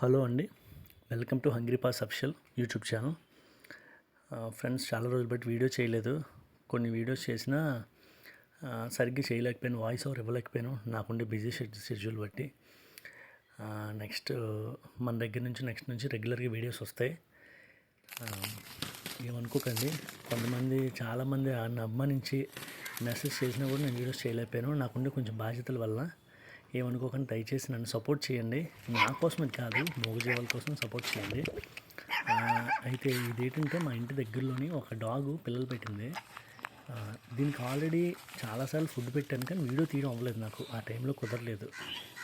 Hello అండి, welcome to hungry pass official YouTube channel. Friends, చాలా రోజులు బట్టి వీడియో చేయలేదు. కొన్ని వీడియోస్ చేసినా సరిగ్గా చేయలేకపోయాను, వాయిస్ ఓవర్ ఇవ్వలేకపోయాను నాకుండే బిజీ షెడ్యూల్ బట్టి. నెక్స్ట్ మన దగ్గర నుంచి నెక్స్ట్ నుంచి రెగ్యులర్గా వీడియోస్ వస్తాయి. ఏమనుకోకండి, కొంతమంది చాలామంది అభిమానించి మెసేజ్ చేసినా కూడా నేను వీడియోస్ చేయలేకపోయాను. నాకుండే కొంచెం బాధ్యతల వల్ల. ఏమనుకోకుండా దయచేసి నన్ను సపోర్ట్ చేయండి. నా కోసం ఇది కాదు, మూగజీవాల కోసం సపోర్ట్ చేయండి. అయితే ఇదేంటంటే మా ఇంటి దగ్గరలోని ఒక డాగు పిల్లలు పెట్టింది. దీనికి ఆల్రెడీ చాలాసార్లు ఫుడ్ పెట్టాను, కానీ వీడియో తీయడం అవ్వలేదు. నాకు ఆ టైంలో కుదరలేదు,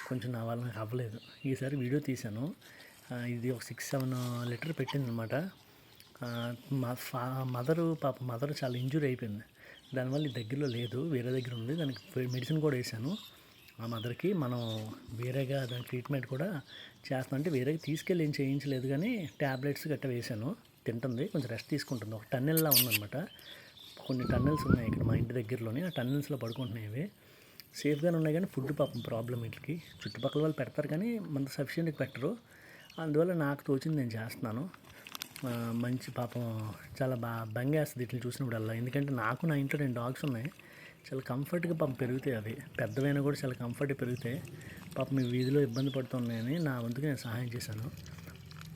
కొంచెం నా వల్ల నాకు అవ్వలేదు. ఈసారి వీడియో తీశాను. ఇది ఒక 6-7 లీటర్ పెట్టింది అనమాట. మదర్ చాలా ఇంజూరీ అయిపోయింది. దానివల్ల ఈ దగ్గరలో లేదు, వేరే దగ్గర ఉంది. దానికి మెడిసిన్ కూడా వేసాను. ఆ మదర్కి మనం వేరేగా దాని ట్రీట్మెంట్ కూడా చేస్తాం. అంటే వేరేగా తీసుకెళ్ళి ఏం చేయించలేదు, కానీ ట్యాబ్లెట్స్ గట్రా వేసాను. తింటుంది, కొంచెం రెస్ట్ తీసుకుంటుంది. ఒక టన్నెల్లా ఉందన్నమాట. కొన్ని టన్నెల్స్ ఉన్నాయి ఇక్కడ మా ఇంటి దగ్గరలోని. ఆ టన్నెల్స్లో పడుకుంటున్నాయి. అవి సేఫ్గానే ఉన్నాయి, కానీ ఫుడ్ పాపం ప్రాబ్లం. వీటికి చుట్టుపక్కల వాళ్ళు పెడతారు, కానీ మన సఫిషియెంట్గా పెట్టరు. అందువల్ల నాకు తోచింది నేను చేస్తున్నాను. మంచి పాపం చాలా బంగేస్తుంది వీటిని చూసినప్పుడల్లా. ఎందుకంటే నాకు నా ఇంట్లో 2 డాగ్స్ ఉన్నాయి. చాలా కంఫర్ట్గా పాపం పెరుగుతాయి. అవి పెద్దవైనా కూడా చాలా కంఫర్ట్గా పెరుగుతాయి. పాపం మీ వీధిలో ఇబ్బంది పడుతున్నాయని నా వంతుగా నేను సహాయం చేశాను.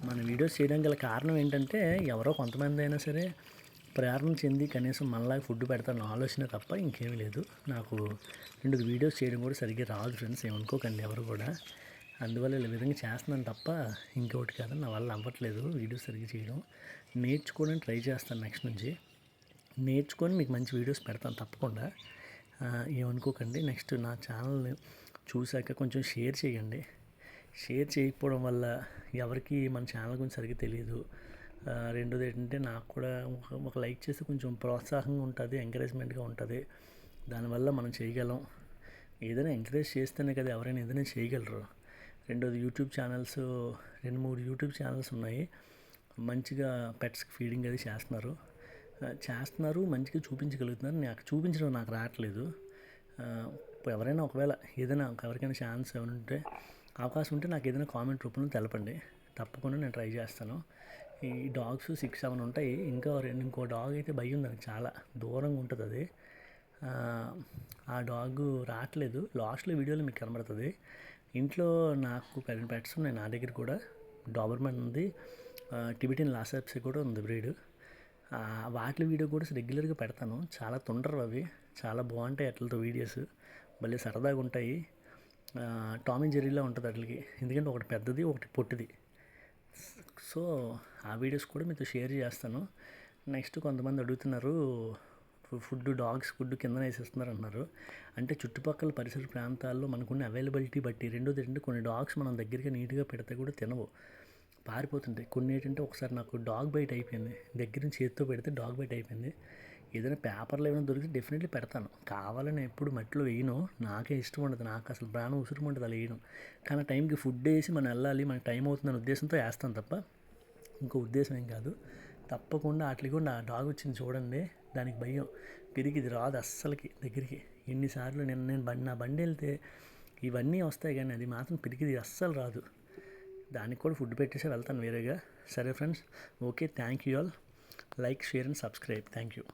మన వీడియోస్ చేయడానికి గల కారణం ఏంటంటే, ఎవరో కొంతమంది అయినా సరే ప్రేరణ చెంది కనీసం మనలాగా ఫుడ్ పెడతారన్న ఆలోచన తప్ప ఇంకేమీ లేదు. నాకు 2 వీడియోస్ చేయడం కూడా సరిగ్గా రాదు ఫ్రెండ్స్, ఏమనుకోకండి ఎవరు కూడా. అందువల్ల ఇలా విధంగా చేస్తున్నాను తప్ప ఇంకొకటి కాదు. నా వల్ల అవ్వట్లేదు వీడియోస్ సరిగ్గా చేయడం. నేర్చుకోవడానికి ట్రై చేస్తాను. నెక్స్ట్ నుంచి నేర్చుకొని మీకు మంచి వీడియోస్ పెడతాను తప్పకుండా. ఏమనుకోకండి. నెక్స్ట్ నా ఛానల్ని చూశాక కొంచెం షేర్ చేయండి. షేర్ చేయకపోవడం వల్ల ఎవరికి మన ఛానల్ గురించి సరిగ్గా తెలియదు. రెండోది ఏంటంటే, నాకు కూడా ఒక లైక్ చేస్తే కొంచెం ప్రోత్సాహంగా ఉంటుంది, ఎంకరేజ్మెంట్గా ఉంటుంది. దానివల్ల మనం చేయగలం. ఏదైనా ఎంకరేజ్ చేస్తేనే కదా ఎవరైనా ఏదైనా చేయగలరు. రెండోది యూట్యూబ్ ఛానల్స్ 2-3 యూట్యూబ్ ఛానల్స్ ఉన్నాయి. మంచిగా పెట్స్కి ఫీడింగ్ అది చేస్తున్నారు, మంచిగా చూపించగలుగుతున్నారు. నాకు చూపించడం నాకు రావట్లేదు. ఎవరైనా ఒకవేళ ఏదైనా ఎవరికైనా ఛాన్స్ ఏమైనా ఉంటే, అవకాశం ఉంటే నాకు ఏదైనా కామెంట్ రూపంలో తెలపండి. తప్పకుండా నేను ట్రై చేస్తాను. ఈ డాగ్స్ 6-7 ఉంటాయి. ఇంకో డాగ్ అయితే భయం ఉంది, నాకు చాలా దూరంగా ఉంటుంది అది. ఆ డాగ్ రావట్లేదు. లాస్ట్లో వీడియోలో మీకు కనబడుతుంది. ఇంట్లో నాకు 10 పెట్స్ ఉన్నాయి. నా దగ్గర కూడా డాబర్మన్ ఉంది, టిబెటియన్ లాసాప్సీ కూడా ఉంది బ్రీడ్. వాటి వీడియో కూడా రెగ్యులర్గా పెడతాను. చాలా తొందరగా అవి చాలా బాగుంటాయి. అట్లతో వీడియోస్ భలే సరదాగా ఉంటాయి. టామ్ అండ్ జెర్రీలా ఉంటుంది వాటికి, ఎందుకంటే ఒకటి పెద్దది ఒకటి పొట్టిది. సో ఆ వీడియోస్ కూడా మీతో షేర్ చేస్తాను. నెక్స్ట్ కొంతమంది అడుగుతున్నారు, డాగ్స్ ఫుడ్ కింద వేసేస్తున్నారు అన్నారు. అంటే చుట్టుపక్కల పరిసర ప్రాంతాల్లో మనకున్న అవైలబిలిటీ బట్టి. రెండోది కొన్ని డాగ్స్ మనం దగ్గరగా నీట్గా పెడితే కూడా తినవు, పారిపోతుంటాయి. కొన్ని ఏంటంటే, ఒకసారి నాకు డాగ్ బైట్ అయిపోయింది. దగ్గర నుంచి చేతితో పెడితే డాగ్ బైట్ అయిపోయింది. ఏదైనా పేపర్లో ఏమైనా దొరికితే డెఫినెట్లీ పెడతాను. కావాలని ఎప్పుడు మట్టిలో వేయను, నాకే ఇష్టం ఉండదు. నాకు అసలు ప్రాణం ఉసురు ఉంటుంది అలా వేయడం. కానీ టైంకి ఫుడ్ వేసి మనం వెళ్ళాలి, మనకి టైం అవుతుందనే ఉద్దేశంతో వేస్తాను తప్ప ఇంకో ఉద్దేశం ఏం కాదు. తప్పకుండా వాటికి కూడా ఆ డాగ్ వచ్చింది చూడండి, దానికి భయం. ఇది రాదు అస్సలకి దగ్గరికి. ఎన్నిసార్లు నా బండి వెళ్తే ఇవన్నీ వస్తాయి, కానీ అది మాత్రం పిరికిది అస్సలు రాదు. దానికి కూడా ఫుడ్ పెట్టేసి వెళ్తాను వేరేగా. సరే friends, okay, thank you all. Like, share and subscribe. Thank you.